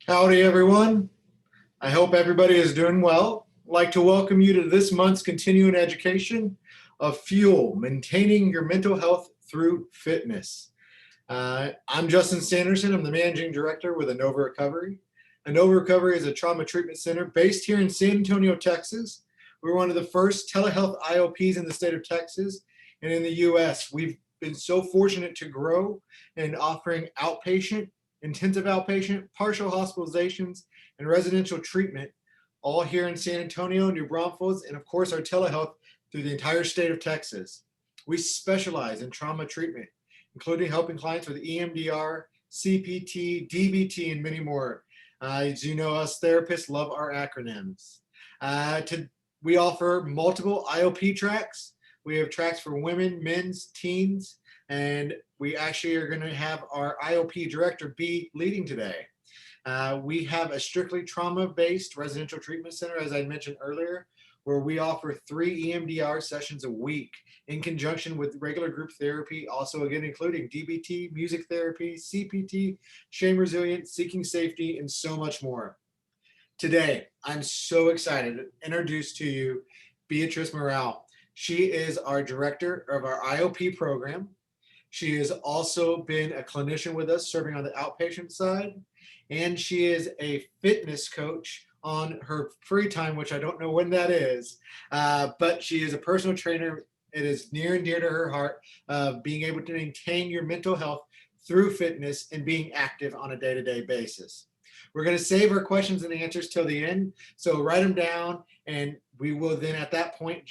Howdy, everyone. I hope everybody is doing well. I'd like to welcome you to this month's continuing education of Fuel, Maintaining Your Mental Health Through Fitness. I'm Justin Sanderson. I'm the Managing Director with Anova Recovery. Anova Recovery is a trauma treatment center based here in San Antonio, Texas. We're one of the first telehealth IOPs in the state of Texas and in the U.S. We've been so fortunate to grow in offering outpatient, intensive outpatient, partial hospitalizations, and residential treatment, all here in San Antonio, New Braunfels, and of course our telehealth through the entire state of Texas. We specialize in trauma treatment, including helping clients with EMDR, CPT, DBT, and many more. As you know, us therapists love our acronyms. We offer multiple IOP tracks. We have tracks for women, men's, teens, and we actually are going to have our IOP director be leading today. We have a strictly trauma-based residential treatment center, as I mentioned earlier, where we offer 3 EMDR sessions a week in conjunction with regular group therapy, also again including DBT, music therapy, CPT, shame resilience, seeking safety, and so much more. Today, I'm so excited to introduce to you Beatrice Morreale. She is our director of our IOP program. She has also been a clinician with us serving on the outpatient side, and she is a fitness coach on her free time, which I don't know when that is, but she is a personal trainer. It is near and dear to her heart, being able to maintain your mental health through fitness and being active on a day-to-day basis. We're going to save our questions and answers till the end, so write them down, and we will then at that point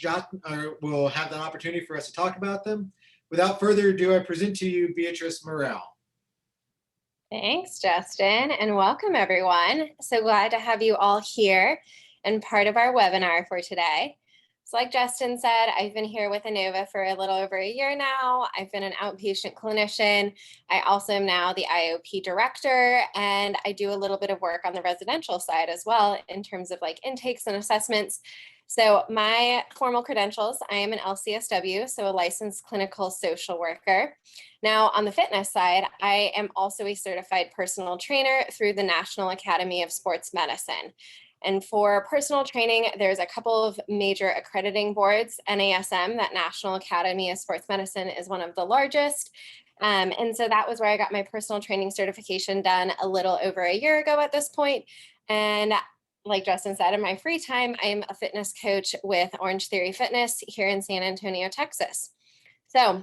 we'll have the opportunity for us to talk about them. Without further ado, I present to you Beatrice Morreale. Thanks, Justin, and welcome everyone. So glad to have you all here and part of our webinar for today. So like Justin said, I've been here with Anova for a little over a year now. I've been an outpatient clinician. I also am now the IOP director, and I do a little bit of work on the residential side as well in terms of like intakes and assessments. So my formal credentials, I am an LCSW, so a licensed clinical social worker. Now on the fitness side, I am also a certified personal trainer through the National Academy of Sports Medicine. And for personal training, there's a couple of major accrediting boards. NASM, that National Academy of Sports Medicine, is one of the largest. And so that was where I got my personal training certification done a little over a year ago at this point. And like Justin said, in my free time, I'm a fitness coach with Orange Theory Fitness here in San Antonio, Texas. So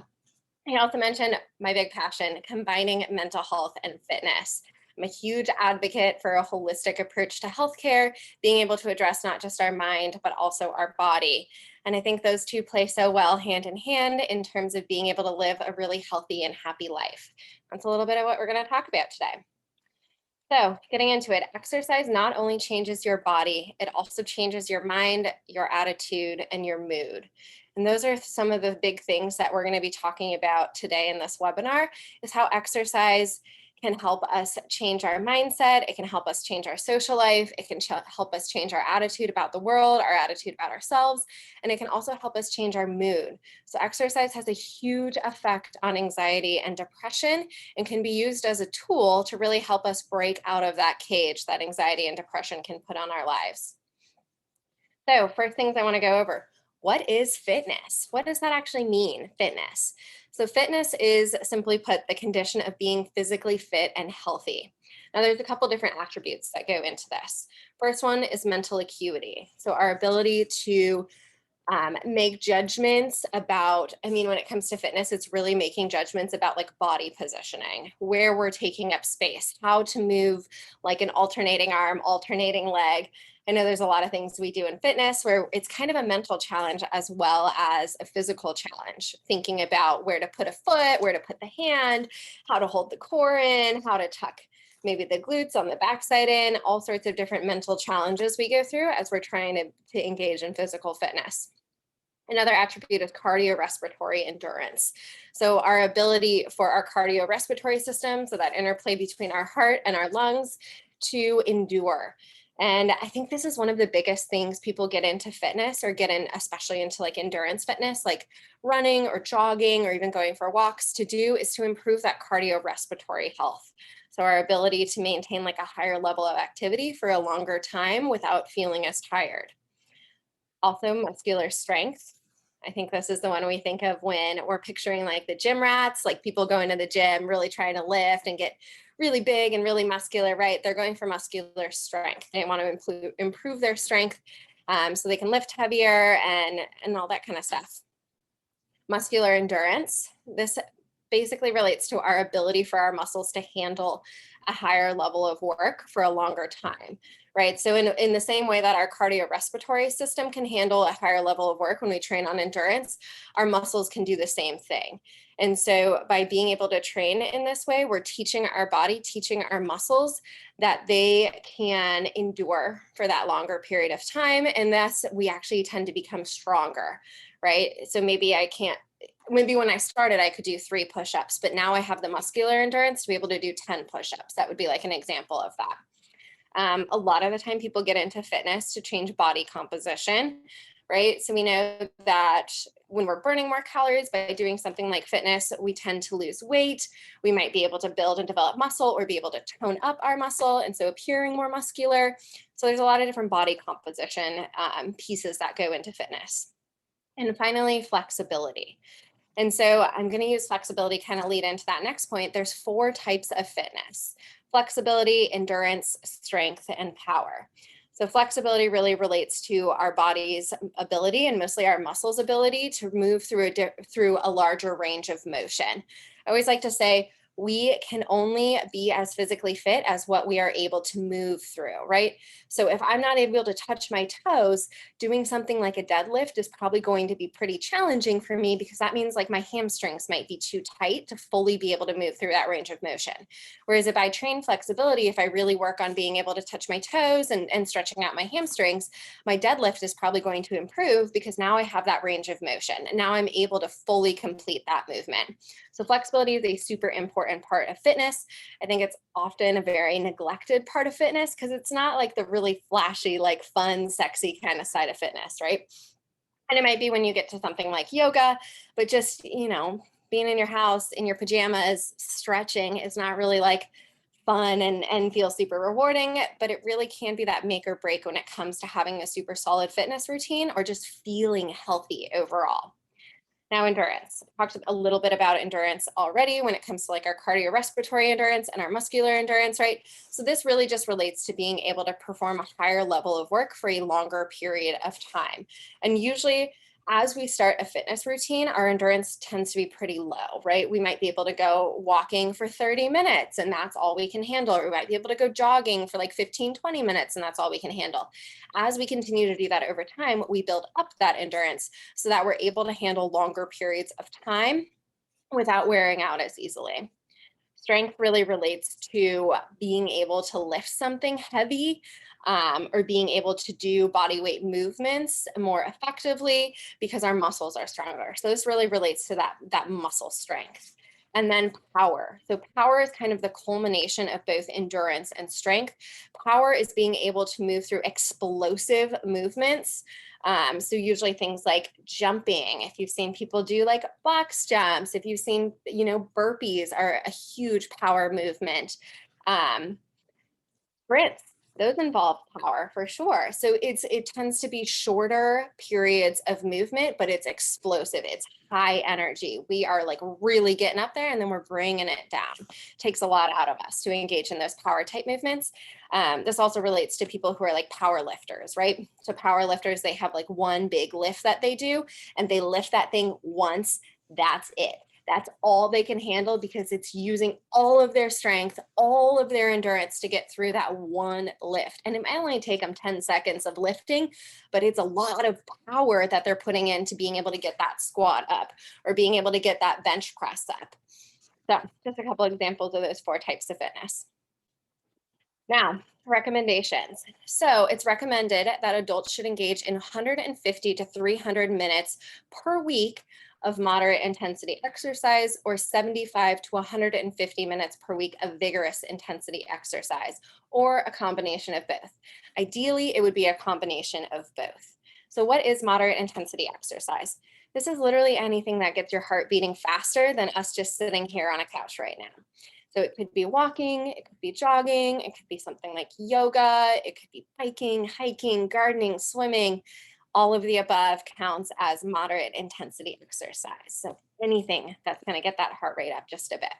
I also mentioned my big passion, combining mental health and fitness. I'm a huge advocate for a holistic approach to healthcare, being able to address not just our mind, but also our body. And I think those two play so well hand in hand in terms of being able to live a really healthy and happy life. That's a little bit of what we're going to talk about today. So getting into it, exercise not only changes your body, it also changes your mind, your attitude, and your mood. And those are some of the big things that we're going to be talking about today in this webinar, is how exercise can help us change our mindset. It can help us change our social life. It can help us change our attitude about the world, our attitude about ourselves, and it can also help us change our mood. So exercise has a huge effect on anxiety and depression and can be used as a tool to really help us break out of that cage that anxiety and depression can put on our lives. So first things I want to go over. What is fitness? What does that actually mean, fitness? So fitness is, simply put, the condition of being physically fit and healthy. Now there's a couple different attributes that go into this. First one is mental acuity. So our ability to make judgments about, when it comes to fitness, it's really making judgments about like body positioning, where we're taking up space, how to move like an alternating arm, alternating leg. I know there's a lot of things we do in fitness where it's kind of a mental challenge as well as a physical challenge, thinking about where to put a foot, where to put the hand, how to hold the core in, how to tuck maybe the glutes on the backside in, all sorts of different mental challenges we go through as we're trying to engage in physical fitness. Another attribute is cardiorespiratory endurance. So our ability for our cardiorespiratory system, so that interplay between our heart and our lungs, to endure. And I think this is one of the biggest things people get into fitness or get in, especially into like endurance fitness, like running or jogging or even going for walks, to do is to improve that cardiorespiratory health. So our ability to maintain like a higher level of activity for a longer time without feeling as tired. Also muscular strength. I think this is the one we think of when we're picturing like the gym rats, like people going to the gym, really trying to lift and get really big and really muscular, right? They're going for muscular strength. They want to improve their strength so they can lift heavier and all that kind of stuff. Muscular endurance. This basically relates to our ability for our muscles to handle a higher level of work for a longer time, right? So in the same way that our cardiorespiratory system can handle a higher level of work when we train on endurance, our muscles can do the same thing. And so by being able to train in this way, we're teaching our body, teaching our muscles that they can endure for that longer period of time. And thus we actually tend to become stronger, right? So maybe when I started, I could do 3 push-ups, but now I have the muscular endurance to be able to do 10 push-ups. That would be like an example of that. A lot of the time people get into fitness to change body composition, right? So we know that when we're burning more calories by doing something like fitness, we tend to lose weight. We might be able to build and develop muscle or be able to tone up our muscle, and so appearing more muscular. So there's a lot of different body composition pieces that go into fitness. And finally, flexibility. And so I'm going to use flexibility kind of lead into that next point. There's 4 types of fitness: flexibility, endurance, strength, and power. So flexibility really relates to our body's ability, and mostly our muscles' ability, to move through a larger range of motion. I always like to say we can only be as physically fit as what we are able to move through, right? So if I'm not able to touch my toes, doing something like a deadlift is probably going to be pretty challenging for me, because that means like my hamstrings might be too tight to fully be able to move through that range of motion. Whereas if I train flexibility, if I really work on being able to touch my toes and stretching out my hamstrings, my deadlift is probably going to improve, because now I have that range of motion. And now I'm able to fully complete that movement. So flexibility is a super important part of fitness. I think it's often a very neglected part of fitness, because it's not like the really flashy, like fun, sexy kind of side of fitness, right? And it might be when you get to something like yoga, but just, being in your house in your pajamas, stretching is not really like fun and feels super rewarding, but it really can be that make or break when it comes to having a super solid fitness routine or just feeling healthy overall. Now, endurance. I talked a little bit about endurance already when it comes to like our cardiorespiratory endurance and our muscular endurance, right? So this really just relates to being able to perform a higher level of work for a longer period of time. And usually, as we start a fitness routine, our endurance tends to be pretty low, right? We might be able to go walking for 30 minutes and that's all we can handle. Or we might be able to go jogging for like 15, 20 minutes and that's all we can handle. As we continue to do that over time, we build up that endurance so that we're able to handle longer periods of time without wearing out as easily. Strength really relates to being able to lift something heavy, or being able to do body weight movements more effectively because our muscles are stronger. So this really relates to that muscle strength. And then power. So power is kind of the culmination of both endurance and strength. Power is being able to move through explosive movements. So usually things like jumping, if you've seen people do like box jumps, if you've seen, burpees are a huge power movement. Sprints, those involve power for sure. So it tends to be shorter periods of movement, but it's explosive. It's high energy. We are like really getting up there and then we're bringing it down. It takes a lot out of us to engage in those power type movements. This also relates to people who are like power lifters, right? So power lifters, they have like one big lift that they do and they lift that thing once. That's it. That's all they can handle because it's using all of their strength, all of their endurance to get through that one lift. And it might only take them 10 seconds of lifting, but it's a lot of power that they're putting into being able to get that squat up or being able to get that bench press up. So just a couple examples of those 4 types of fitness. Now, recommendations. So it's recommended that adults should engage in 150 to 300 minutes per week of moderate intensity exercise or 75 to 150 minutes per week of vigorous intensity exercise, or a combination of both. Ideally, it would be a combination of both. So what is moderate intensity exercise? This is literally anything that gets your heart beating faster than us just sitting here on a couch right now. So it could be walking, it could be jogging, it could be something like yoga, it could be biking, hiking, gardening, swimming. All of the above counts as moderate intensity exercise. So anything that's going to get that heart rate up just a bit.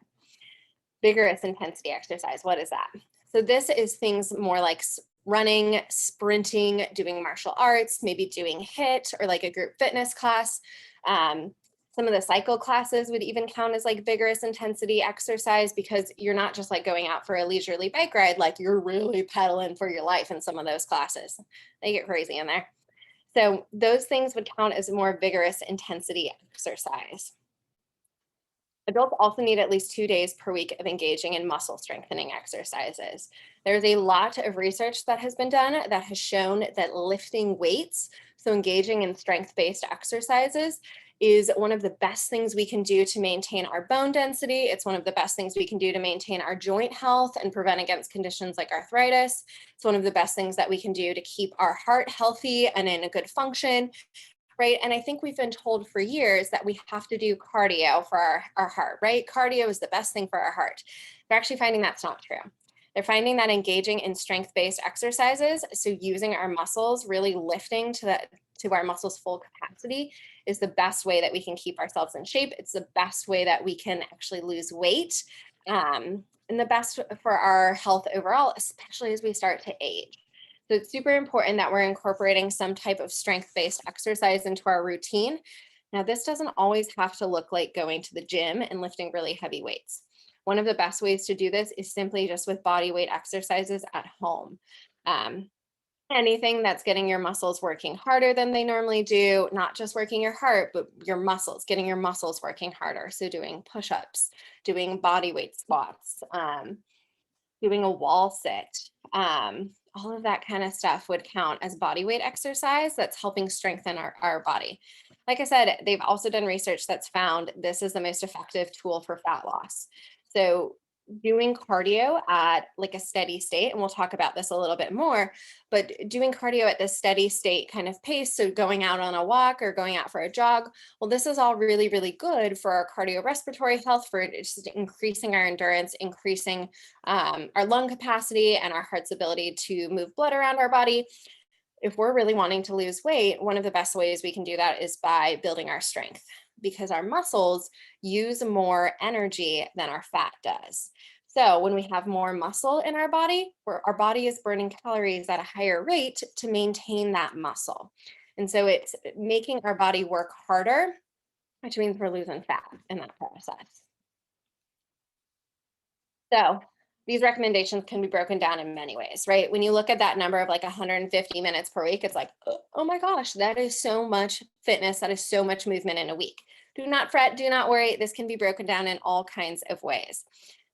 Vigorous intensity exercise, what is that? So this is things more like running, sprinting, doing martial arts, maybe doing HIIT or like a group fitness class. Some of the cycle classes would even count as like vigorous intensity exercise because you're not just like going out for a leisurely bike ride, like you're really pedaling for your life in some of those classes. They get crazy in there. So those things would count as more vigorous intensity exercise. Adults also need at least 2 days per week of engaging in muscle strengthening exercises. There's a lot of research that has been done that has shown that lifting weights, so engaging in strength-based exercises, is one of the best things we can do to maintain our bone density. It's one of the best things we can do to maintain our joint health and prevent against conditions like arthritis. It's one of the best things that we can do to keep our heart healthy and in a good function. Right. And I think we've been told for years that we have to do cardio for our heart, right? Cardio is the best thing for our heart. They're actually finding that's not true. They're finding that engaging in strength-based exercises, so using our muscles, really lifting to our muscles' full capacity, is the best way that we can keep ourselves in shape. It's the best way that we can actually lose weight, and the best for our health overall, especially as we start to age. So it's super important that we're incorporating some type of strength-based exercise into our routine. Now, this doesn't always have to look like going to the gym and lifting really heavy weights. One of the best ways to do this is simply just with body weight exercises at home. Anything that's getting your muscles working harder than they normally do, not just working your heart, but your muscles, getting your muscles working harder. So doing push-ups, doing body weight squats, doing a wall sit, all of that kind of stuff would count as body weight exercise that's helping strengthen our body. Like I said, they've also done research that's found this is the most effective tool for fat loss. So doing cardio at like a steady state, and we'll talk about this a little bit more, but doing cardio at this steady state kind of pace, so going out on a walk or going out for a jog, well, this is all really, really good for our cardiorespiratory health, for just increasing our endurance, increasing our lung capacity and our heart's ability to move blood around our body. If we're really wanting to lose weight, one of the best ways we can do that is by building our strength, because our muscles use more energy than our fat does. So when we have more muscle in our body, our body is burning calories at a higher rate to maintain that muscle. And so it's making our body work harder, which means we're losing fat in that process. So these recommendations can be broken down in many ways, right? When you look at that number of like 150 minutes per week, it's like, oh my gosh, that is so much fitness. That is so much movement in a week. Do not fret, do not worry. This can be broken down in all kinds of ways.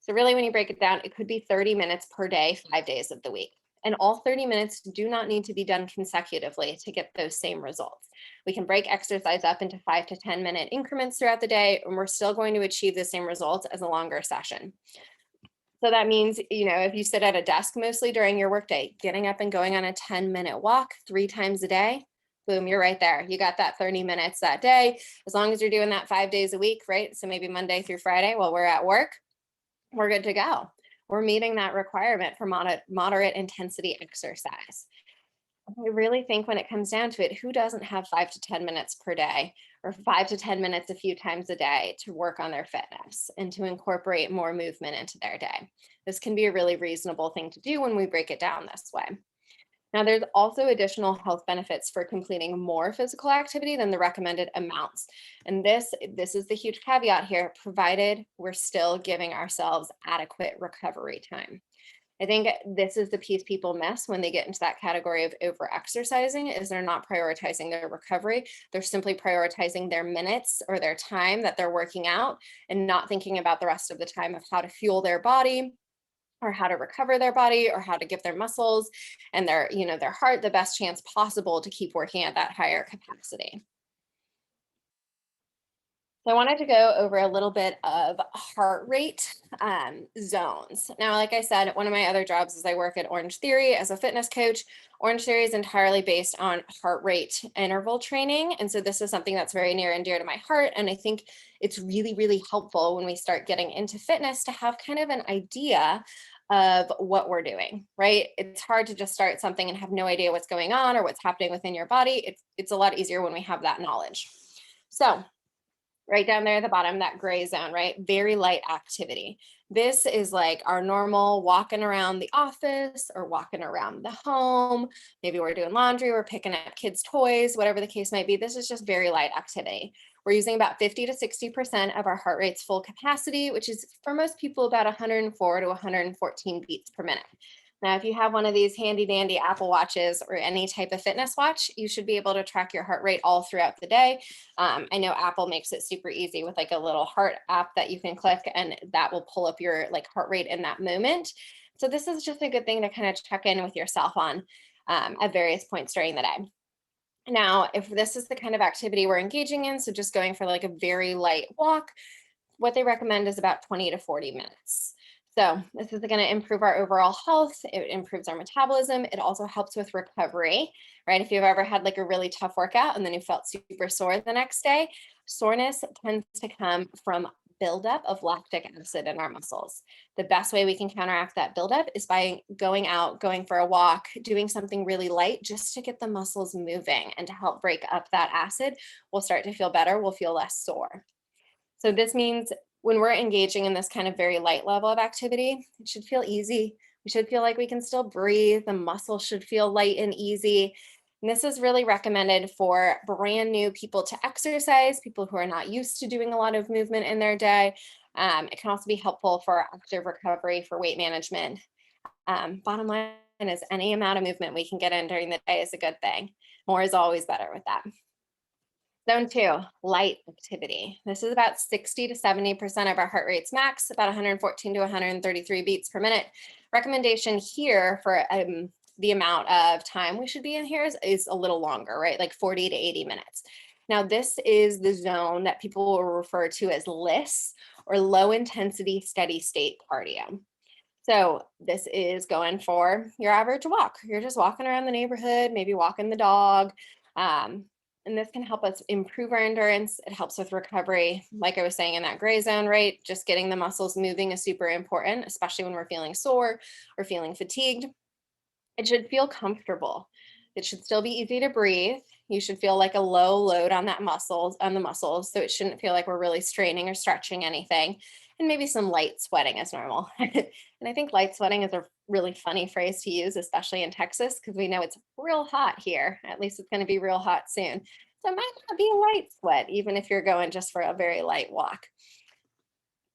So really, when you break it down, it could be 30 minutes per day, 5 days of the week. And all 30 minutes do not need to be done consecutively to get those same results. We can break exercise up into 5 to 10 minute increments throughout the day, and we're still going to achieve the same results as a longer session. So that means, if you sit at a desk mostly during your workday, getting up and going on a 10-minute walk 3 times a day, boom, you're right there. You got that 30 minutes that day. As long as you're doing that 5 days a week, right? So maybe Monday through Friday while we're at work, we're good to go. We're meeting that requirement for moderate intensity exercise. I really think when it comes down to it, who doesn't have 5 to 10 minutes per day, or 5 to 10 minutes a few times a day to work on their fitness and to incorporate more movement into their day? This can be a really reasonable thing to do when we break it down this way. Now, there's also additional health benefits for completing more physical activity than the recommended amounts. And this is the huge caveat here, provided we're still giving ourselves adequate recovery time. I think this is the piece people miss when they get into that category of over-exercising, is they're not prioritizing their recovery. They're simply prioritizing their minutes or their time that they're working out and not thinking about the rest of the time of how to fuel their body or how to recover their body or how to give their muscles and their heart the best chance possible to keep working at that higher capacity. So I wanted to go over a little bit of heart rate zones. Now, like I said, one of my other jobs is I work at Orange Theory as a fitness coach. Orange Theory is entirely based on heart rate interval training. And so this is something that's very near and dear to my heart. And I think it's really, really helpful when we start getting into fitness to have kind of an idea of what we're doing, right? It's hard to just start something and have no idea what's going on or what's happening within your body. It's a lot easier when we have that knowledge. So right down there at the bottom, that gray zone, right? Very light activity. This is like our normal walking around the office or walking around the home. Maybe we're doing laundry, we're picking up kids' toys, whatever the case might be. This is just very light activity. We're using about 50 to 60% of our heart rate's full capacity, which is for most people about 104 to 114 beats per minute. Now, if you have one of these handy dandy Apple Watches or any type of fitness watch, you should be able to track your heart rate all throughout the day. I know Apple makes it super easy with like a little heart app that you can click and that will pull up your like heart rate in that moment. So this is just a good thing to kind of check in with yourself on at various points during the day. Now, if this is the kind of activity we're engaging in, so just going for like a very light walk, what they recommend is about 20 to 40 minutes. So this is going to improve our overall health. It improves our metabolism. It also helps with recovery, right? If you've ever had like a really tough workout and then you felt super sore the next day, soreness tends to come from buildup of lactic acid in our muscles. The best way we can counteract that buildup is by going out, going for a walk, doing something really light just to get the muscles moving and to help break up that acid. We'll start to feel better. We'll feel less sore. So this means when we're engaging in this kind of very light level of activity, it should feel easy. We should feel like we can still breathe. The muscle should feel light and easy. And this is really recommended for brand new people to exercise, people who are not used to doing a lot of movement in their day. It can also be helpful for active recovery, for weight management. Bottom line is any amount of movement we can get in during the day is a good thing. More is always better with that. Zone 2, light activity. This is about 60 to 70% of our heart rate's max, about 114 to 133 beats per minute. Recommendation here for the amount of time we should be in here is a little longer, right? Like 40 to 80 minutes. Now, this is the zone that people will refer to as LISS, or low intensity steady state cardio. So this is going for your average walk. You're just walking around the neighborhood, maybe walking the dog. And this can help us improve our endurance. It helps with recovery. Like I was saying in that gray zone, right? Just getting the muscles moving is super important, especially when we're feeling sore or feeling fatigued. It should feel comfortable. It should still be easy to breathe. You should feel like a low load on the muscles. So it shouldn't feel like we're really straining or stretching anything. And maybe some light sweating is normal. And I think light sweating is a really funny phrase to use, especially in Texas, because we know it's real hot here. At least it's going to be real hot soon. So it might not be a light sweat, even if you're going just for a very light walk.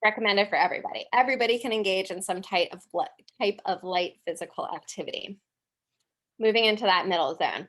Recommended for everybody. Everybody can engage in some type of light physical activity. Moving into that middle zone,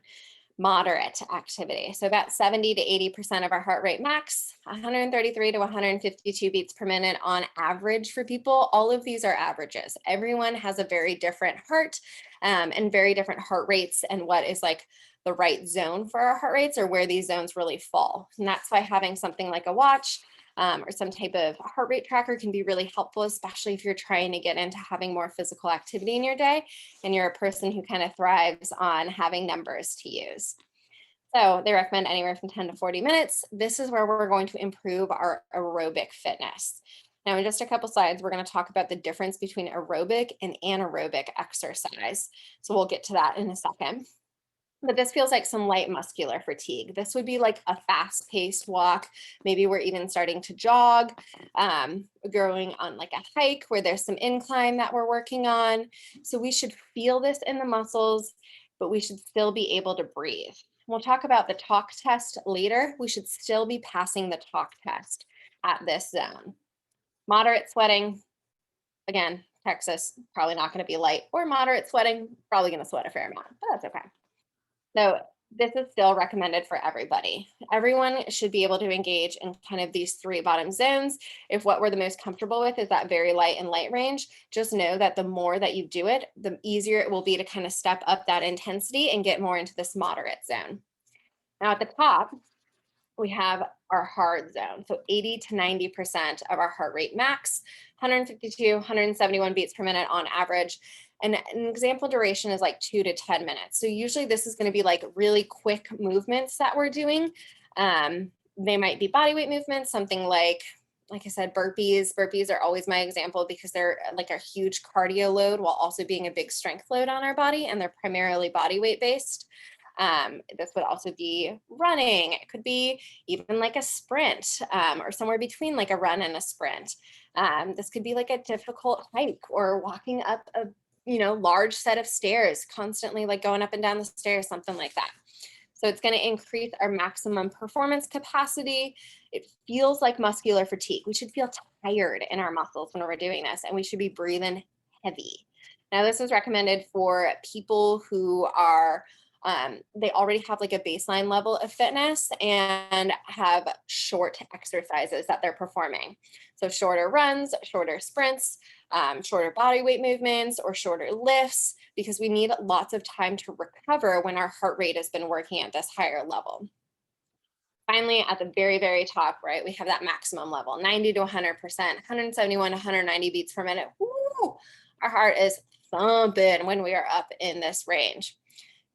moderate activity. So about 70 to 80% of our heart rate max, 133 to 152 beats per minute on average for people. All of these are averages. Everyone has a very different heart and very different heart rates, and what is like the right zone for our heart rates or where these zones really fall. And that's why having something like a watch or some type of heart rate tracker can be really helpful, especially if you're trying to get into having more physical activity in your day and you're a person who kind of thrives on having numbers to use. So they recommend anywhere from 10 to 40 minutes. This is where we're going to improve our aerobic fitness. Now, in just a couple slides, we're going to talk about the difference between aerobic and anaerobic exercise. So we'll get to that in a second. But this feels like some light muscular fatigue. This would be like a fast-paced walk. Maybe we're even starting to jog, going on like a hike where there's some incline that we're working on. So we should feel this in the muscles, but we should still be able to breathe. We'll talk about the talk test later. We should still be passing the talk test at this zone. Moderate sweating, again, Texas, probably not going to be light, or moderate sweating, probably going to sweat a fair amount, but that's okay. So this is still recommended for everybody. Everyone should be able to engage in kind of these three bottom zones. If what we're the most comfortable with is that very light and light range, just know that the more that you do it, the easier it will be to kind of step up that intensity and get more into this moderate zone. Now at the top, we have our hard zone. So 80 to 90% of our heart rate max, 152, 171 beats per minute on average. And an example duration is like 2 to 10 minutes. So usually this is going to be like really quick movements that we're doing. They might be body weight movements, something like I said, burpees. Burpees are always my example because they're like a huge cardio load while also being a big strength load on our body, and they're primarily body weight based. This would also be running. It could be even like a sprint, or somewhere between like a run and a sprint. This could be like a difficult hike or walking up a large set of stairs, constantly like going up and down the stairs, something like that. So it's going to increase our maximum performance capacity. It feels like muscular fatigue. We should feel tired in our muscles when we're doing this, and we should be breathing heavy. Now, this is recommended for people who are they already have like a baseline level of fitness and have short exercises that they're performing. So shorter runs, shorter sprints, shorter body weight movements, or shorter lifts, because we need lots of time to recover when our heart rate has been working at this higher level. Finally, at the very, very top, right, we have that maximum level, 90 to 100%, 171 to 190 beats per minute. Woo! Our heart is thumping when we are up in this range.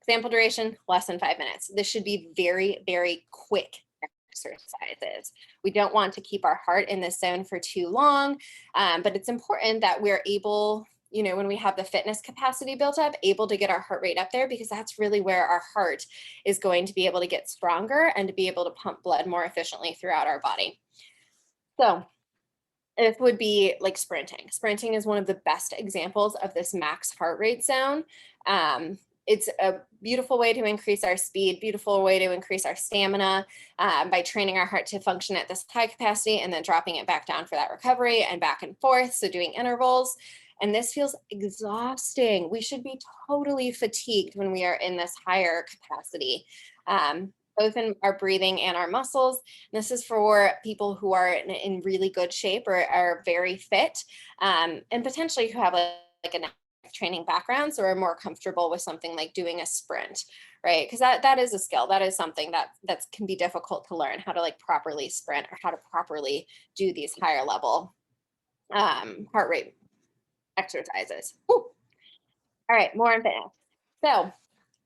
Example duration, less than 5 minutes. This should be very, very quick exercises. We don't want to keep our heart in this zone for too long, but it's important that we're able, when we have the fitness capacity built up, able to get our heart rate up there, because that's really where our heart is going to be able to get stronger and to be able to pump blood more efficiently throughout our body. So it would be like sprinting. Sprinting is one of the best examples of this max heart rate zone. It's a beautiful way to increase our speed, beautiful way to increase our stamina by training our heart to function at this high capacity and then dropping it back down for that recovery and back and forth. So doing intervals. And this feels exhausting. We should be totally fatigued when we are in this higher capacity, both in our breathing and our muscles. And this is for people who are in really good shape or are very fit, and potentially who have like a training backgrounds or are more comfortable with something like doing a sprint, right? Because that is a skill. That is something that can be difficult to learn, how to like properly sprint or how to properly do these higher level heart rate exercises. Woo. All right, more on fitness. So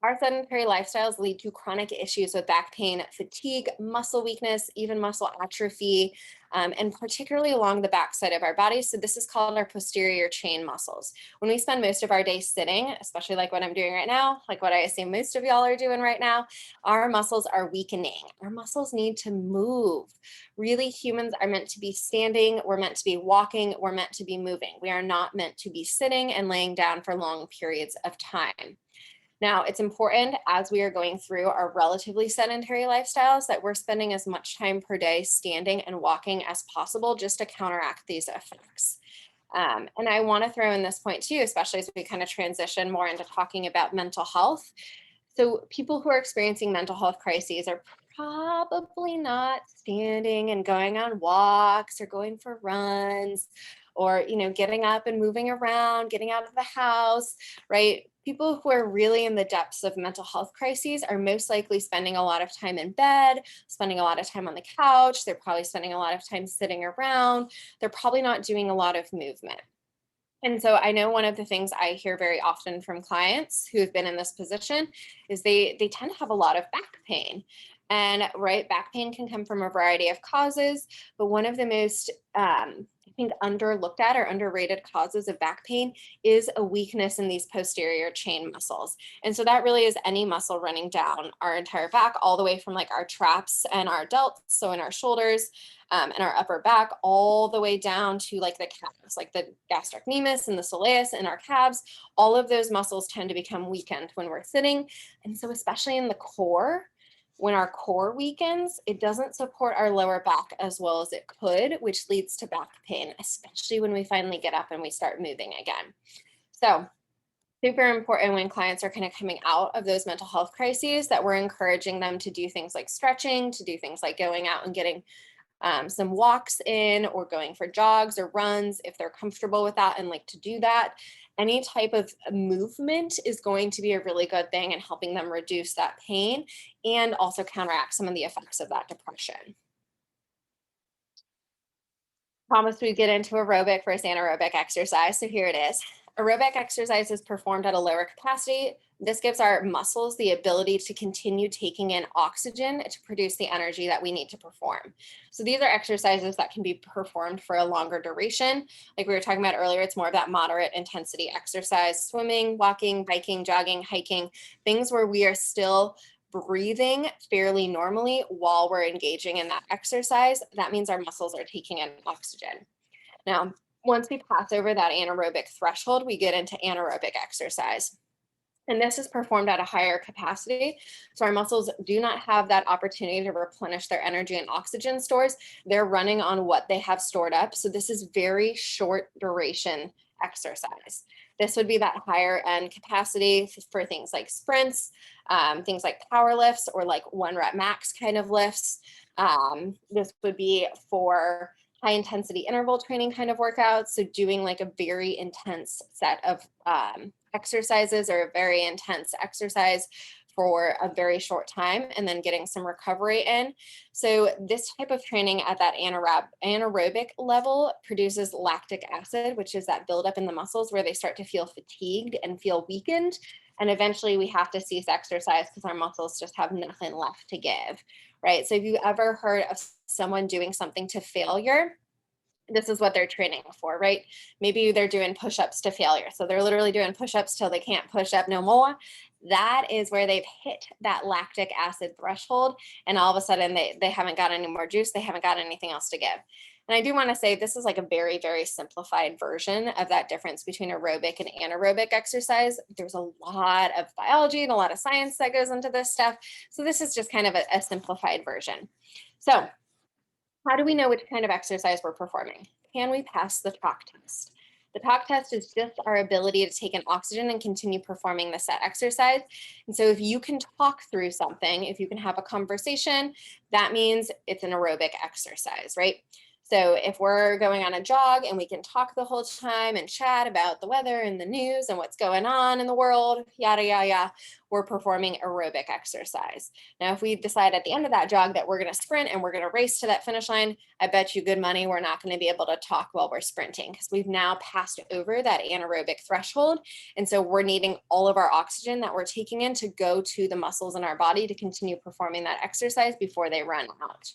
our sedentary lifestyles lead to chronic issues with back pain, fatigue, muscle weakness, even muscle atrophy, and particularly along the backside of our body. So this is called our posterior chain muscles. When we spend most of our day sitting, especially like what I'm doing right now, like what I assume most of y'all are doing right now, our muscles are weakening. Our muscles need to move. Really, humans are meant to be standing. We're meant to be walking. We're meant to be moving. We are not meant to be sitting and laying down for long periods of time. Now, it's important as we are going through our relatively sedentary lifestyles that we're spending as much time per day standing and walking as possible just to counteract these effects. And I want to throw in this point too, especially as we kind of transition more into talking about mental health. So people who are experiencing mental health crises are probably not standing and going on walks or going for runs or, getting up and moving around, getting out of the house, right? People who are really in the depths of mental health crises are most likely spending a lot of time in bed, spending a lot of time on the couch. They're probably spending a lot of time sitting around. They're probably not doing a lot of movement. And so I know one of the things I hear very often from clients who have been in this position is they tend to have a lot of back pain. And right, back pain can come from a variety of causes, but one of the most I think underlooked at or underrated causes of back pain is a weakness in these posterior chain muscles. And so that really is any muscle running down our entire back, all the way from like our traps and our delts, so in our shoulders and our upper back, all the way down to like the calves, like the gastrocnemius and the soleus and our calves. All of those muscles tend to become weakened when we're sitting. And so especially in the core, when our core weakens, it doesn't support our lower back as well as it could, which leads to back pain, especially when we finally get up and we start moving again. So super important when clients are kind of coming out of those mental health crises that we're encouraging them to do things like stretching, to do things like going out and getting some walks in or going for jogs or runs if they're comfortable with that and like to do that. Any type of movement is going to be a really good thing in helping them reduce that pain and also counteract some of the effects of that depression. Promised we'd get into aerobic versus anaerobic exercise, so here it is. Aerobic exercise is performed at a lower capacity. This gives our muscles the ability to continue taking in oxygen to produce the energy that we need to perform. So these are exercises that can be performed for a longer duration. Like we were talking about earlier, it's more of that moderate intensity exercise, swimming, walking, biking, jogging, hiking, things where we are still breathing fairly normally while we're engaging in that exercise. That means our muscles are taking in oxygen. Now, once we pass over that anaerobic threshold, we get into anaerobic exercise. And this is performed at a higher capacity. So our muscles do not have that opportunity to replenish their energy and oxygen stores. They're running on what they have stored up. So this is very short duration exercise. This would be that higher end capacity for things like sprints, things like power lifts, or like 1 rep max kind of lifts. This would be for high intensity interval training kind of workouts. So doing like a very intense set of exercises or a very intense exercise for a very short time and then getting some recovery in. So this type of training at that anaerobic level produces lactic acid, which is that buildup in the muscles where they start to feel fatigued and feel weakened. And eventually we have to cease exercise because our muscles just have nothing left to give, right? So if you ever heard of someone doing something to failure, this is what they're training for, right? Maybe they're doing push-ups to failure. So they're literally doing push-ups till they can't push up no more. That is where they've hit that lactic acid threshold. And all of a sudden they haven't got any more juice. They haven't got anything else to give. And I do want to say this is like a very, very simplified version of that difference between aerobic and anaerobic exercise. There's a lot of biology and a lot of science that goes into this stuff. So this is just kind of a simplified version. So how do we know which kind of exercise we're performing? Can we pass the talk test? The talk test is just our ability to take in oxygen and continue performing the set exercise. And so if you can talk through something, if you can have a conversation, that means it's an aerobic exercise, right? So if we're going on a jog and we can talk the whole time and chat about the weather and the news and what's going on in the world, yada, yada, yada, we're performing aerobic exercise. Now, if we decide at the end of that jog that we're going to sprint and we're going to race to that finish line, I bet you good money we're not going to be able to talk while we're sprinting because we've now passed over that anaerobic threshold. And so we're needing all of our oxygen that we're taking in to go to the muscles in our body to continue performing that exercise before they run out.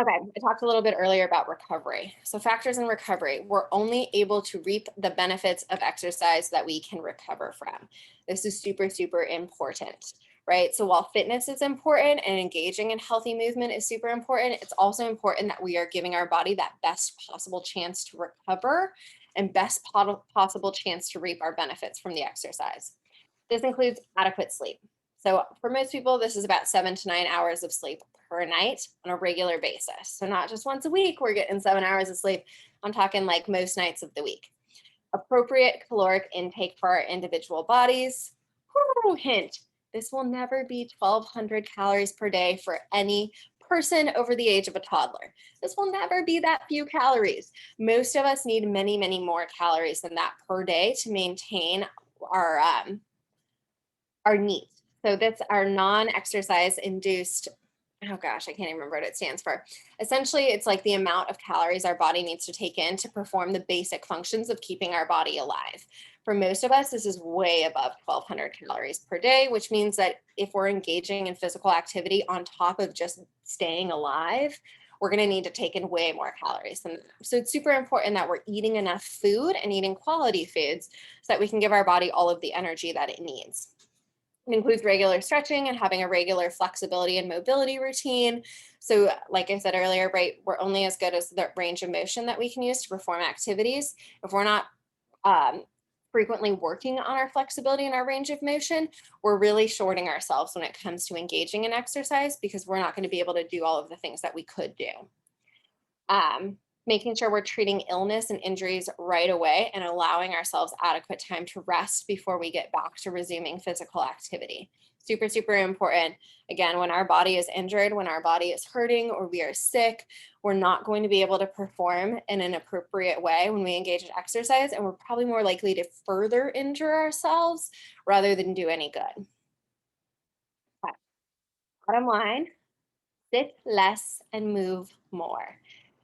Okay, I talked a little bit earlier about recovery. So factors in recovery, we're only able to reap the benefits of exercise that we can recover from. This is super, super important, right? So while fitness is important and engaging in healthy movement is super important, it's also important that we are giving our body that best possible chance to recover and best possible chance to reap our benefits from the exercise. This includes adequate sleep. So for most people, this is about 7 to 9 hours of sleep per night on a regular basis. So not just once a week, we're getting 7 hours of sleep. I'm talking like most nights of the week. Appropriate caloric intake for our individual bodies. Woo, hint, this will never be 1,200 calories per day for any person over the age of a toddler. This will never be that few calories. Most of us need many, many more calories than that per day to maintain our needs. So that's our non-exercise induced, oh gosh, I can't even remember what it stands for. Essentially, it's like the amount of calories our body needs to take in to perform the basic functions of keeping our body alive. For most of us, this is way above 1,200 calories per day, which means that if we're engaging in physical activity on top of just staying alive, we're going to need to take in way more calories than that. So it's super important that we're eating enough food and eating quality foods so that we can give our body all of the energy that it needs. It includes regular stretching and having a regular flexibility and mobility routine. So like I said earlier, right, we're only as good as the range of motion that we can use to perform activities. If we're not frequently working on our flexibility and our range of motion, we're really shorting ourselves when it comes to engaging in exercise because we're not going to be able to do all of the things that we could do. Making sure we're treating illness and injuries right away and allowing ourselves adequate time to rest before we get back to resuming physical activity. Super, super important. Again, when our body is injured, when our body is hurting or we are sick, we're not going to be able to perform in an appropriate way when we engage in exercise, and we're probably more likely to further injure ourselves rather than do any good. Okay. Bottom line, Sit less and move more.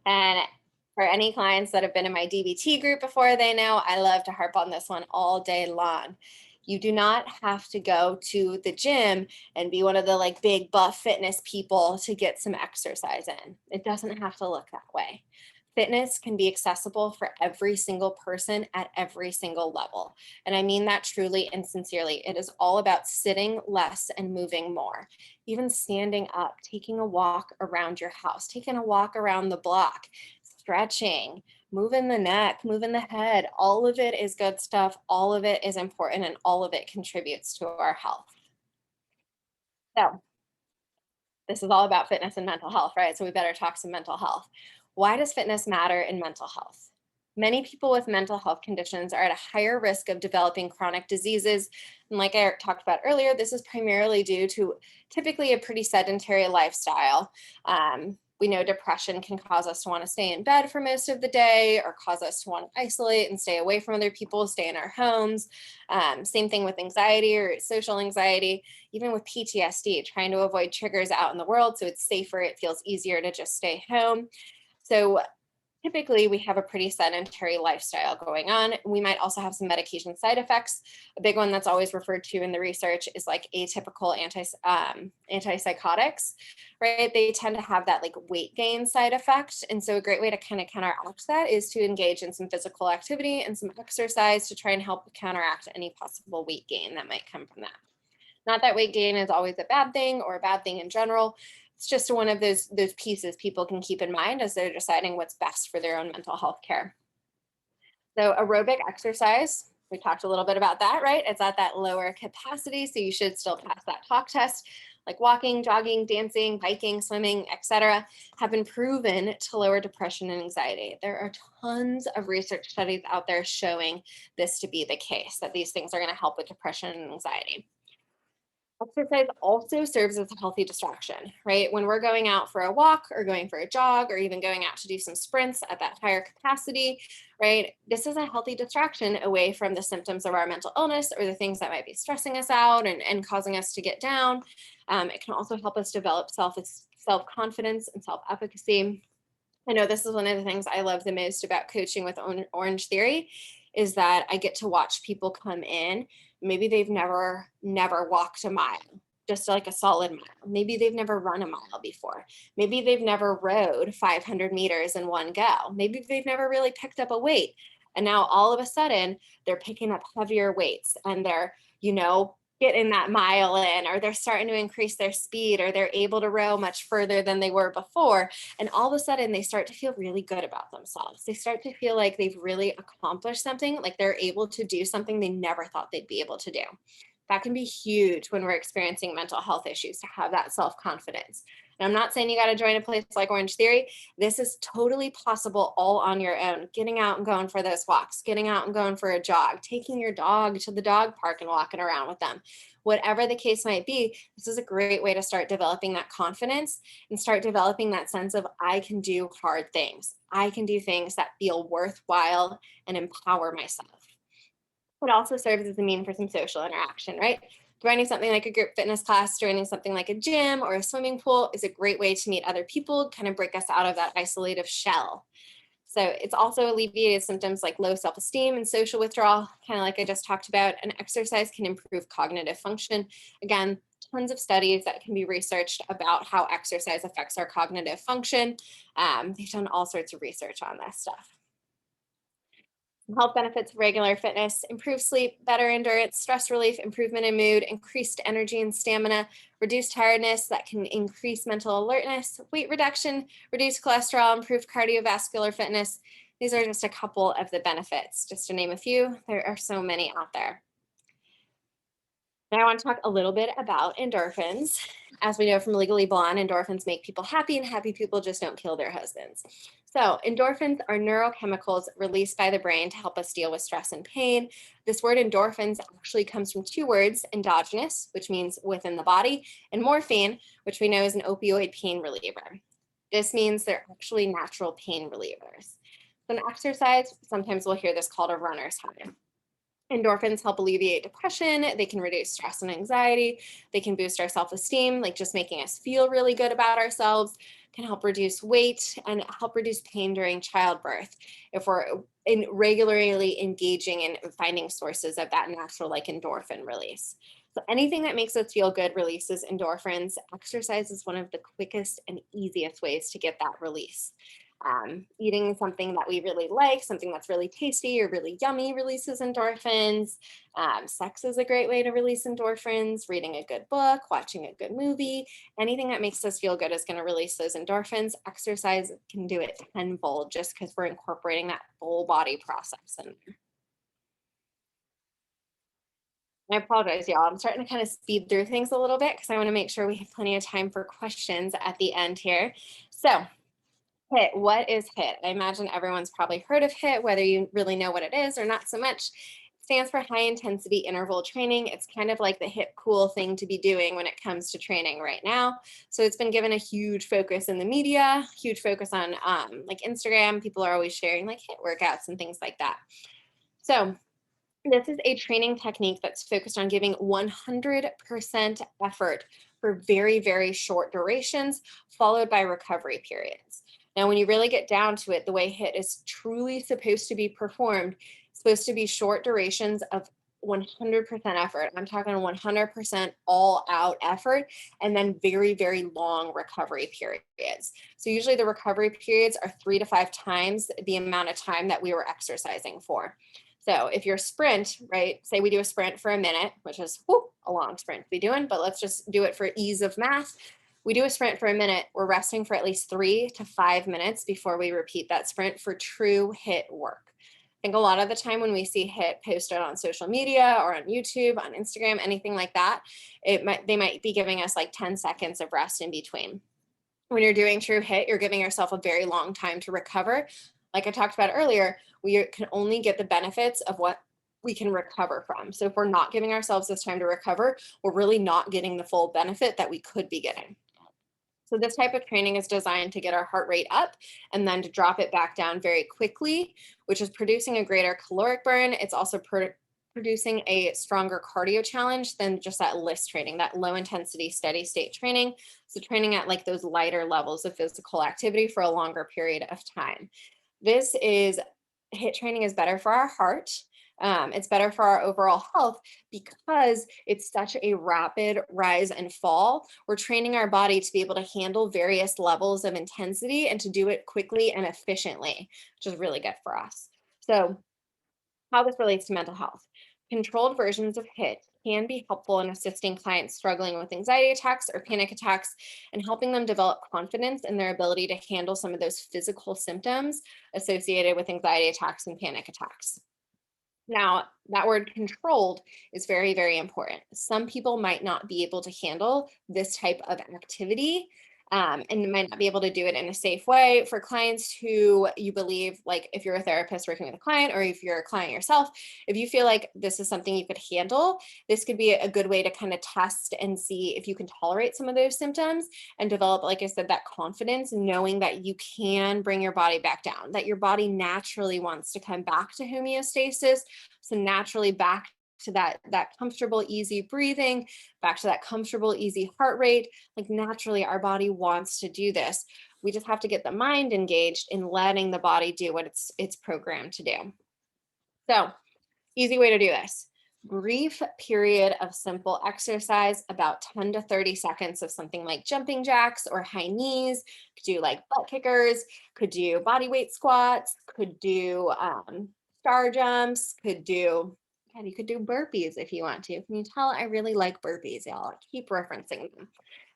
And for any clients that have been in my DBT group before, they know I love to harp on this one all day long. You do not have to go to the gym and be one of the like big buff fitness people to get some exercise in. It doesn't have to look that way. Fitness can be accessible for every single person at every single level. And I mean that truly and sincerely. It is all about sitting less and moving more. Even standing up, taking a walk around your house, taking a walk around the block, stretching, moving the neck, moving the head. All of it is good stuff. All of it is important and all of it contributes to our health. So, this is all about fitness and mental health, right? So we better talk some mental health. Why does fitness matter in mental health? Many people with mental health conditions are at a higher risk of developing chronic diseases. And like I talked about earlier, this is primarily due to typically a pretty sedentary lifestyle. We know depression can cause us to want to stay in bed for most of the day or cause us to want to isolate and stay away from other people, stay in our homes. Same thing with anxiety or social anxiety, even with PTSD, trying to avoid triggers out in the world so it's safer, it feels easier to just stay home. So typically we have a pretty sedentary lifestyle going on. We might also have some medication side effects. A big one that's always referred to in the research is like atypical antipsychotics, right? They tend to have that like weight gain side effect. And so a great way to kind of counteract that is to engage in some physical activity and some exercise to try and help counteract any possible weight gain that might come from that. Not that weight gain is always a bad thing or a bad thing in general. It's just one of those pieces people can keep in mind as they're deciding what's best for their own mental health care. So aerobic exercise, we talked a little bit about that, right? It's at that lower capacity, so you should still pass that talk test. Like walking, jogging, dancing, biking, swimming, etc., have been proven to lower depression and anxiety. There are tons of research studies out there showing this to be the case, that these things are going to help with depression and anxiety. Exercise also serves as a healthy distraction, right? When we're going out for a walk or going for a jog or even going out to do some sprints at that higher capacity, right? This is a healthy distraction away from the symptoms of our mental illness or the things that might be stressing us out and causing us to get down. It can also help us develop self-confidence and self-efficacy. I know this is one of the things I love the most about coaching with Orange Theory is that I get to watch people come in. Maybe they've never walked a mile, just like a solid mile. Maybe they've never run a mile before. Maybe they've never rode 500 meters in one go. Maybe they've never really picked up a weight. And now all of a sudden they're picking up heavier weights and they're, getting that mile in, or they're starting to increase their speed, or they're able to row much further than they were before. And all of a sudden they start to feel really good about themselves. They start to feel like they've really accomplished something, like they're able to do something they never thought they'd be able to do. That can be huge when we're experiencing mental health issues, to have that self-confidence. And I'm not saying you got to join a place like Orange Theory. This is totally possible all on your own. Getting out and going for those walks, getting out and going for a jog, taking your dog to the dog park and walking around with them. Whatever the case might be, this is a great way to start developing that confidence and start developing that sense of I can do hard things. I can do things that feel worthwhile and empower myself. It also serves as a mean for some social interaction, right? Joining something like a group fitness class, joining something like a gym or a swimming pool is a great way to meet other people, kind of break us out of that isolative shell. So it's also alleviated symptoms like low self-esteem and social withdrawal, kind of like I just talked about. And exercise can improve cognitive function. Again, tons of studies that can be researched about how exercise affects our cognitive function. They've done all sorts of research on this stuff. Health benefits of regular fitness: improved sleep, better endurance, stress relief, improvement in mood, increased energy and stamina, reduced tiredness that can increase mental alertness, weight reduction, reduced cholesterol, improved cardiovascular fitness. These are just a couple of the benefits, just to name a few. There are so many out there. Now I want to talk a little bit about endorphins. As we know from Legally Blonde, endorphins make people happy, and happy people just don't kill their husbands. So endorphins are neurochemicals released by the brain to help us deal with stress and pain. This word endorphins actually comes from two words: endogenous, which means within the body, and morphine, which we know is an opioid pain reliever. This means they're actually natural pain relievers. So in exercise, sometimes we'll hear this called a runner's high. Endorphins help alleviate depression. They can reduce stress and anxiety. They can boost our self-esteem, like just making us feel really good about ourselves, can help reduce weight and help reduce pain during childbirth if we're regularly engaging in finding sources of that natural like endorphin release. So anything that makes us feel good releases endorphins. Exercise is one of the quickest and easiest ways to get that release. Eating something that we really like, something that's really tasty or really yummy releases endorphins. Sex is a great way to release endorphins. Reading a good book, watching a good movie, anything that makes us feel good is going to release those endorphins. Exercise can do it tenfold just because we're incorporating that full body process. And I apologize, y'all. I'm starting to kind of speed through things a little bit because I want to make sure we have plenty of time for questions at the end here. So HIIT, what is HIIT? I imagine everyone's probably heard of HIIT, whether you really know what it is or not so much. It stands for high intensity interval training. It's kind of like the hip cool thing to be doing when it comes to training right now. So it's been given a huge focus in the media, huge focus on like Instagram. People are always sharing like HIIT workouts and things like that. So this is a training technique that's focused on giving 100% effort for very, very short durations, followed by recovery periods. Now, when you really get down to it, the way HIIT is truly supposed to be performed, it's supposed to be short durations of 100% effort. I'm talking 100% all out effort, and then very, very long recovery periods. So usually the recovery periods are 3 to 5 times the amount of time that we were exercising for. So if you're sprint, right, say we do a sprint for a minute, which is a long sprint to be doing, but let's just do it for ease of math. We do a sprint for a minute, we're resting for at least 3 to 5 minutes before we repeat that sprint for true HIIT work. I think a lot of the time when we see HIIT posted on social media or on YouTube, on Instagram, anything like that, they might be giving us like 10 seconds of rest in between. When you're doing true HIIT, you're giving yourself a very long time to recover. Like I talked about earlier, we can only get the benefits of what we can recover from. So if we're not giving ourselves this time to recover, we're really not getting the full benefit that we could be getting. So this type of training is designed to get our heart rate up and then to drop it back down very quickly, which is producing a greater caloric burn. It's also producing a stronger cardio challenge than just that LIST training, that low intensity steady state training. So training at like those lighter levels of physical activity for a longer period of time. This is HIIT training is better for our heart. It's better for our overall health because it's such a rapid rise and fall. We're training our body to be able to handle various levels of intensity and to do it quickly and efficiently, which is really good for us. So how this relates to mental health. Controlled versions of HIIT can be helpful in assisting clients struggling with anxiety attacks or panic attacks and helping them develop confidence in their ability to handle some of those physical symptoms associated with anxiety attacks and panic attacks. Now, that word controlled is very, very important. Some people might not be able to handle this type of activity and might not be able to do it in a safe way. For clients who you believe, like if you're a therapist working with a client or if you're a client yourself, if you feel like this is something you could handle, this could be a good way to kind of test and see if you can tolerate some of those symptoms and develop, like I said, that confidence, knowing that you can bring your body back down, that your body naturally wants to come back to homeostasis. So naturally back to that comfortable, easy breathing, back to that comfortable, easy heart rate. Like naturally our body wants to do this. We just have to get the mind engaged in letting the body do what it's programmed to do. So easy way to do this. Brief period of simple exercise, about 10 to 30 seconds of something like jumping jacks or high knees, could do like butt kickers, could do body weight squats, could do star jumps, could do, God, you could do burpees if you want to. Can you tell I really like burpees, y'all? I keep referencing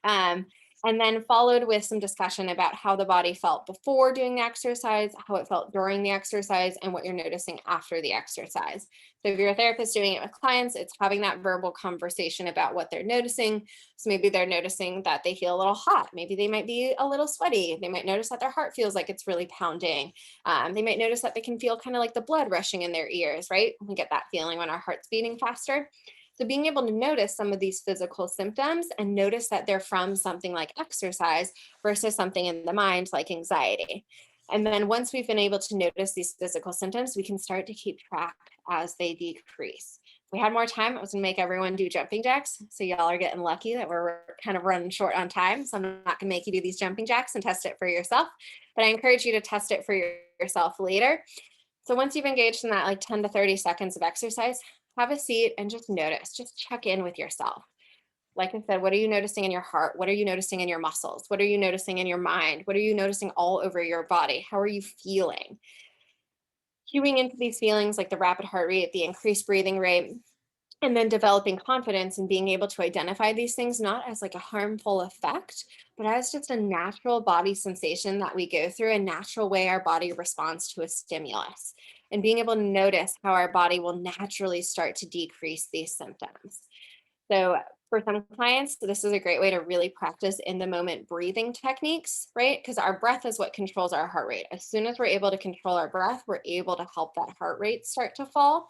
them. And then followed with some discussion about how the body felt before doing the exercise, how it felt during the exercise, and what you're noticing after the exercise. So if you're a therapist doing it with clients, it's having that verbal conversation about what they're noticing. So maybe they're noticing that they feel a little hot. Maybe they might be a little sweaty. They might notice that their heart feels like it's really pounding. They might notice that they can feel kind of like the blood rushing in their ears, right? We get that feeling when our heart's beating faster. So being able to notice some of these physical symptoms and notice that they're from something like exercise versus something in the mind like anxiety. And then once we've been able to notice these physical symptoms, we can start to keep track as they decrease. If we had more time, I was gonna make everyone do jumping jacks. So y'all are getting lucky that we're kind of running short on time. So I'm not gonna make you do these jumping jacks and test it for yourself, but I encourage you to test it for yourself later. So once you've engaged in that like 10 to 30 seconds of exercise, have a seat and just notice, just check in with yourself. Like I said, what are you noticing in your heart? What are you noticing in your muscles? What are you noticing in your mind? What are you noticing all over your body? How are you feeling? Cueing into these feelings like the rapid heart rate, the increased breathing rate, and then developing confidence and being able to identify these things not as like a harmful effect, but as just a natural body sensation that we go through, a natural way our body responds to a stimulus, and being able to notice how our body will naturally start to decrease these symptoms. So for some clients, this is a great way to really practice in the moment breathing techniques, right? Because our breath is what controls our heart rate. As soon as we're able to control our breath, we're able to help that heart rate start to fall.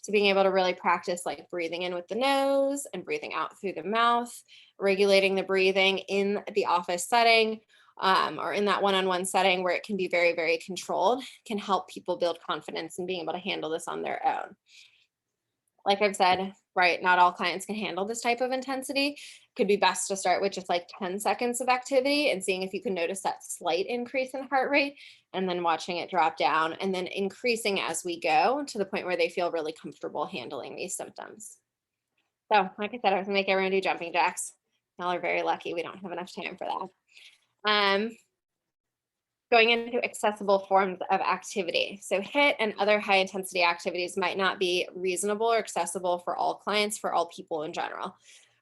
So being able to really practice like breathing in with the nose and breathing out through the mouth, regulating the breathing in the office setting, or in that one-on-one setting where it can be very, very controlled, can help people build confidence in being able to handle this on their own. Like I've said, right, not all clients can handle this type of intensity. Could be best to start with just like 10 seconds of activity and seeing if you can notice that slight increase in heart rate, and then watching it drop down and then increasing as we go to the point where they feel really comfortable handling these symptoms. So, like I said, I was gonna make everyone do jumping jacks. Y'all are very lucky. We don't have enough time for that. Um, Going into accessible forms of activity. So HIIT and other high intensity activities might not be reasonable or accessible for all clients, for all people in general,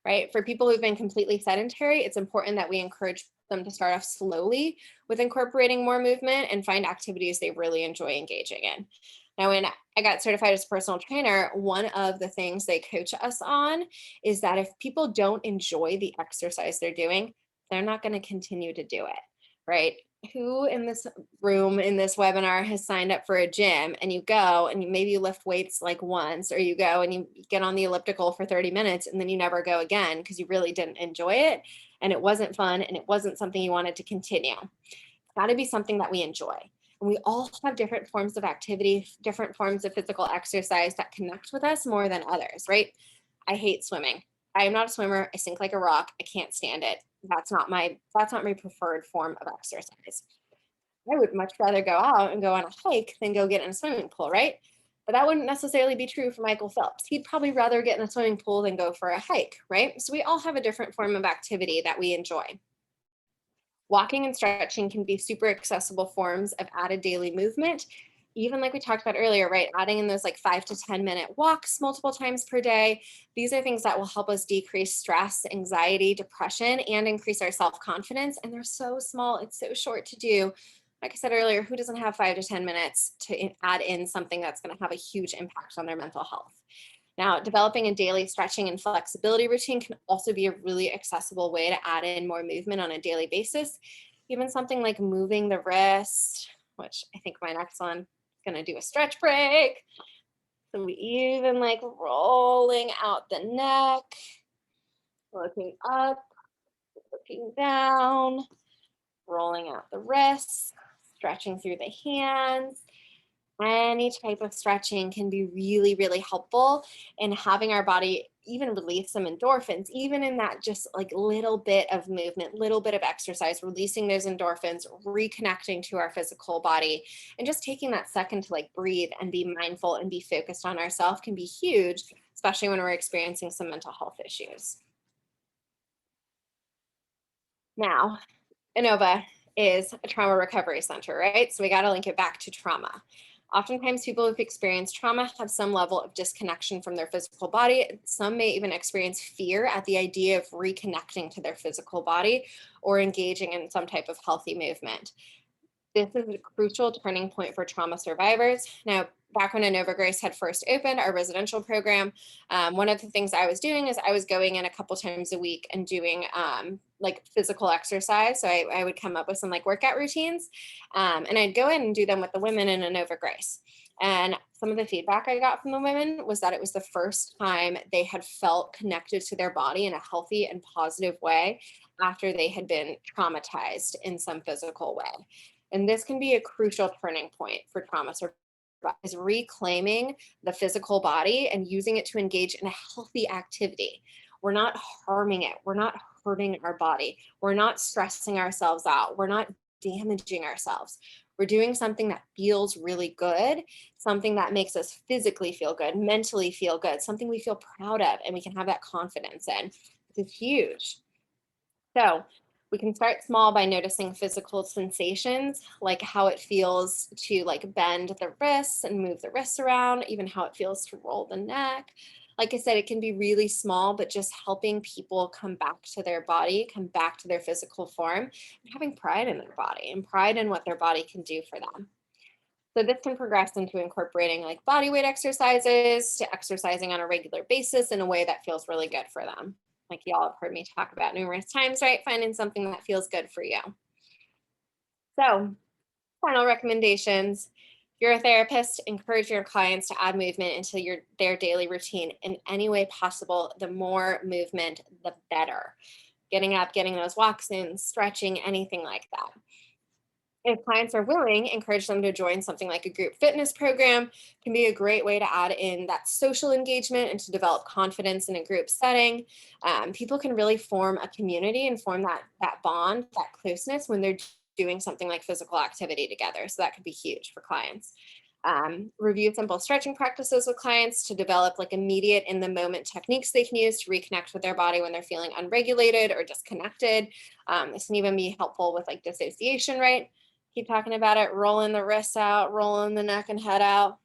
right? For people who've been completely sedentary, it's important that we encourage them to start off slowly with incorporating more movement and find activities they really enjoy engaging in. Now, when I got certified as a personal trainer, one of the things they coach us on is that if people don't enjoy the exercise they're doing, they're not going to continue to do it, right? Who in this room in this webinar has signed up for a gym and you go and maybe you lift weights like once, or you go and you get on the elliptical for 30 minutes and then you never go again because you really didn't enjoy it and it wasn't fun and it wasn't something you wanted to continue. It's got to be something that we enjoy. And we all have different forms of activity, different forms of physical exercise that connect with us more than others, right? I hate swimming. I am not a swimmer. I sink like a rock. I can't stand it. That's not my preferred form of exercise. I would much rather go out and go on a hike than go get in a swimming pool, right? But that wouldn't necessarily be true for Michael Phelps. He'd probably rather get in a swimming pool than go for a hike, right? So we all have a different form of activity that we enjoy. Walking and stretching can be super accessible forms of added daily movement. Even like we talked about earlier, right? Adding in those like 5 to 10 minute walks multiple times per day. These are things that will help us decrease stress, anxiety, depression, and increase our self-confidence. And they're so small, it's so short to do. Like I said earlier, who doesn't have 5 to 10 minutes to add in something that's going to have a huge impact on their mental health? Now, developing a daily stretching and flexibility routine can also be a really accessible way to add in more movement on a daily basis. Even something like moving the wrist, which I think my next one is going to do a stretch break. So we even like rolling out the neck, looking up, looking down, rolling out the wrists, stretching through the hands. Any type of stretching can be really, really helpful in having our body even release some endorphins, even in that just like little bit of movement, little bit of exercise, releasing those endorphins, reconnecting to our physical body, and just taking that second to like breathe and be mindful and be focused on ourselves can be huge, especially when we're experiencing some mental health issues. Now, Inova is a trauma recovery center, right? So we got to link it back to trauma. Oftentimes, people who've experienced trauma have some level of disconnection from their physical body. Some may even experience fear at the idea of reconnecting to their physical body or engaging in some type of healthy movement. This is a crucial turning point for trauma survivors. Now, back when Inova Grace had first opened our residential program, one of the things I was doing is I was going in a couple times a week and doing like physical exercise. So I would come up with some like workout routines, and I'd go in and do them with the women in Inova Grace. And some of the feedback I got from the women was that it was the first time they had felt connected to their body in a healthy and positive way after they had been traumatized in some physical way. And this can be a crucial turning point for trauma survivors, is reclaiming the physical body and using it to engage in a healthy activity. We're not harming it. We're not hurting our body. We're not stressing ourselves out. We're not damaging ourselves. We're doing something that feels really good, something that makes us physically feel good, mentally feel good, something we feel proud of, and we can have that confidence in. This is huge. So we can start small by noticing physical sensations, like how it feels to like bend the wrists and move the wrists around, even how it feels to roll the neck. Like I said, it can be really small, but just helping people come back to their body, come back to their physical form, and having pride in their body and pride in what their body can do for them. So this can progress into incorporating like body weight exercises to exercising on a regular basis in a way that feels really good for them. Like y'all have heard me talk about numerous times, right? Finding something that feels good for you. So final recommendations. If you're a therapist, encourage your clients to add movement into their daily routine in any way possible. The more movement, the better. Getting up, getting those walks in, stretching, anything like that. If clients are willing, encourage them to join something like a group fitness program. Can be a great way to add in that social engagement and to develop confidence in a group setting. People can really form a community and form that bond, that closeness when they're doing something like physical activity together. So that could be huge for clients. Review simple stretching practices with clients to develop like immediate in the moment techniques they can use to reconnect with their body when they're feeling unregulated or disconnected. This can even be helpful with like dissociation, right? Keep talking about it, rolling the wrists out, rolling the neck and head out.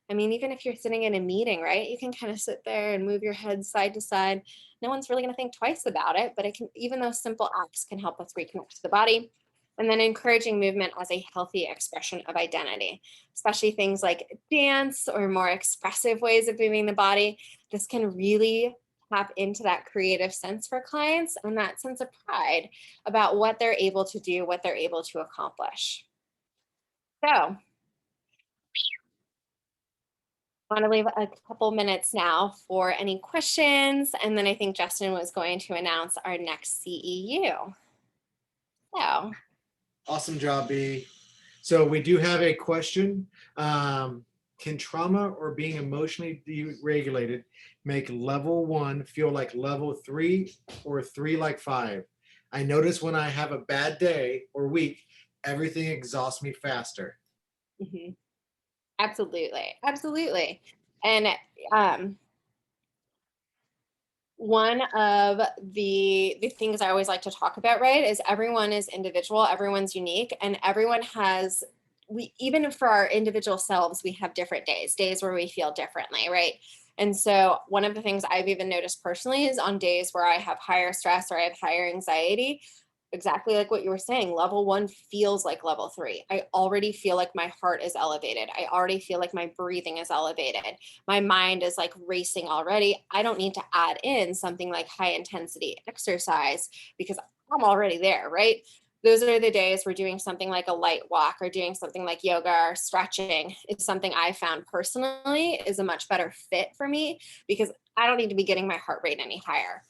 I mean, even if you're sitting in a meeting, right, you can kind of sit there and move your head side to side. No one's really going to think twice about it, but it can, even those simple acts can help us reconnect to the body. And then encouraging movement as a healthy expression of identity, especially things like dance or more expressive ways of moving the body. This can really tap into that creative sense for clients and that sense of pride about what they're able to do, what they're able to accomplish. So I want to leave a couple minutes now for any questions. And then I think Justin was going to announce our next CEU. So Awesome job, B. So we do have a question. Can trauma or being emotionally deregulated make level 1 feel like level 3 or 3 like 5? I notice when I have a bad day or week, everything exhausts me faster. mhm, absolutely, absolutely. And um, one of the things I always like to talk about, right, is everyone is individual, everyone's unique, and everyone has, we, even for our individual selves, we have different days where we feel differently, right? And so one of the things I've even noticed personally is on days where I have higher stress or I have higher anxiety, exactly like what you were saying, level 1 feels like level 3. I already feel like my heart is elevated. I already feel like my breathing is elevated. My mind is like racing already. I don't need to add in something like high intensity exercise because I'm already there, right? Those are the days we're doing something like a light walk or doing something like yoga or stretching is something I found personally is a much better fit for me because I don't need to be getting my heart rate any higher.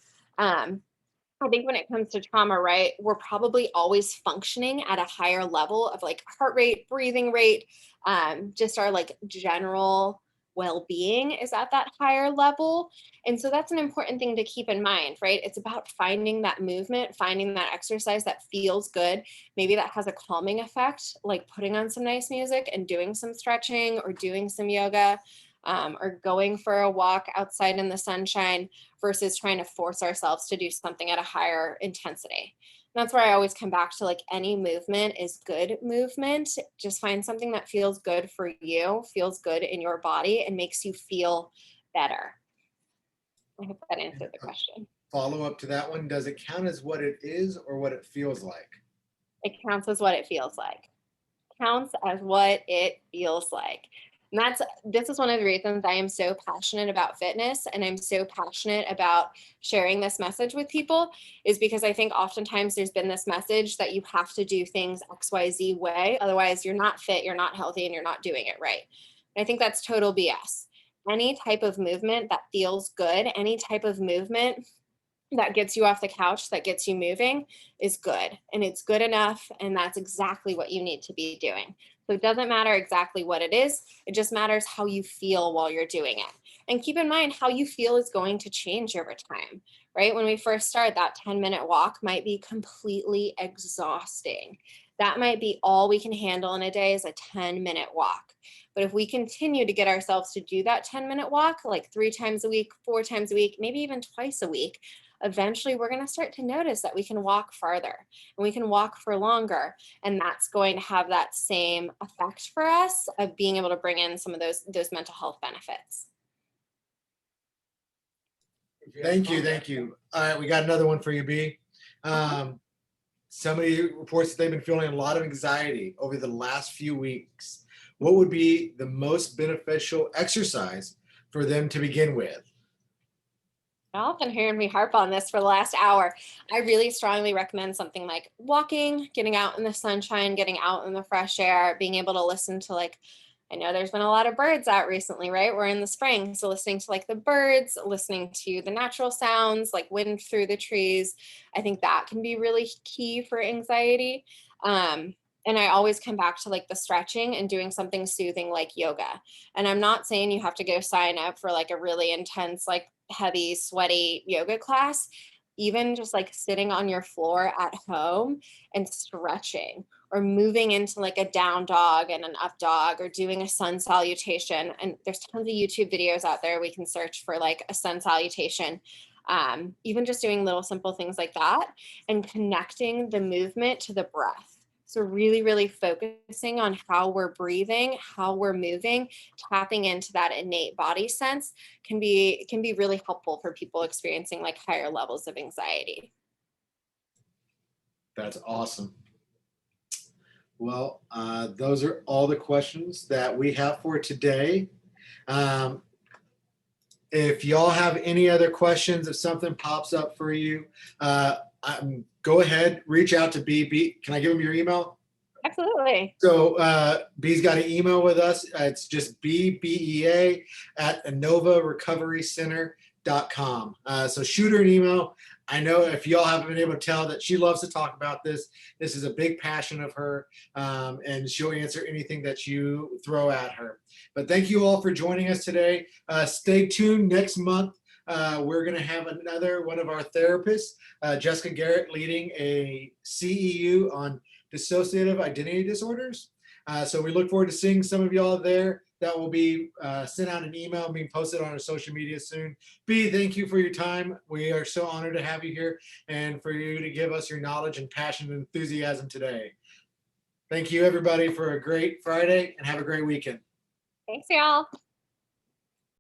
I think when it comes to trauma, right, we're probably always functioning at a higher level of like heart rate, breathing rate, just our like general well-being is at that higher level. And so that's an important thing to keep in mind, right? It's about finding that movement, finding that exercise that feels good. Maybe that has a calming effect, like putting on some nice music and doing some stretching or doing some yoga, or going for a walk outside in the sunshine versus trying to force ourselves to do something at a higher intensity. And that's where I always come back to like any movement is good movement. Just find something that feels good for you, feels good in your body, and makes you feel better. I hope that answered the question. Follow up to that one, does it count as what it is or what it feels like? It counts as what it feels like. Counts as what it feels like. And this is one of the reasons I am so passionate about fitness and I'm so passionate about sharing this message with people is because I think oftentimes there's been this message that you have to do things XYZ way. Otherwise, you're not fit, you're not healthy, and you're not doing it right. And I think that's total BS. Any type of movement that feels good, any type of movement that gets you off the couch, that gets you moving is good. And it's good enough. And that's exactly what you need to be doing. So it doesn't matter exactly what it is, it just matters how you feel while you're doing it. And keep in mind, how you feel is going to change over time, right? When we first start, that 10-minute walk might be completely exhausting. That might be all we can handle in a day is a 10-minute walk. But if we continue to get ourselves to do that 10-minute walk, like 3 times a week, 4 times a week, maybe even twice a week, eventually we're going to start to notice that we can walk farther and we can walk for longer. And that's going to have that same effect for us of being able to bring in some of those mental health benefits. Thank you. Thank you. All right, we got another one for you, B. Somebody reports that they've been feeling a lot of anxiety over the last few weeks. What would be the most beneficial exercise for them to begin with? Y'all been hearing me harp on this for the last hour. I really strongly recommend something like walking, getting out in the sunshine, getting out in the fresh air, being able to listen to, like, I know there's been a lot of birds out recently, right? We're in the spring. So listening to like the birds, listening to the natural sounds, like wind through the trees. I think that can be really key for anxiety. And I always come back to like the stretching and doing something soothing like yoga. And I'm not saying you have to go sign up for like a really intense, like heavy, sweaty yoga class. Even just like sitting on your floor at home and stretching, or moving into like a down dog and an up dog, or doing a sun salutation. And there's tons of YouTube videos out there we can search for like a sun salutation. Even just doing little simple things like that and connecting the movement to the breath. So really, really focusing on how we're breathing, how we're moving, tapping into that innate body sense can be really helpful for people experiencing like higher levels of anxiety. That's awesome. Well, those are all the questions that we have for today. If y'all have any other questions, if something pops up for you, go ahead, reach out to B. Can I give him your email? Absolutely. So B's got an email with us. It's just BEA at AnovaRecoveryCenter.com. So shoot her an email. I know if y'all haven't been able to tell that she loves to talk about this. This is a big passion of her, and she'll answer anything that you throw at her. But thank you all for joining us today. Stay tuned next month. We're going to have another one of our therapists, Jessica Garrett, leading a CEU on dissociative identity disorders. So we look forward to seeing some of y'all there. That will be sent out an email, being posted on our social media soon. B, thank you for your time. We are so honored to have you here and for you to give us your knowledge and passion and enthusiasm today. Thank you, everybody, for a great Friday, and have a great weekend. Thanks, y'all.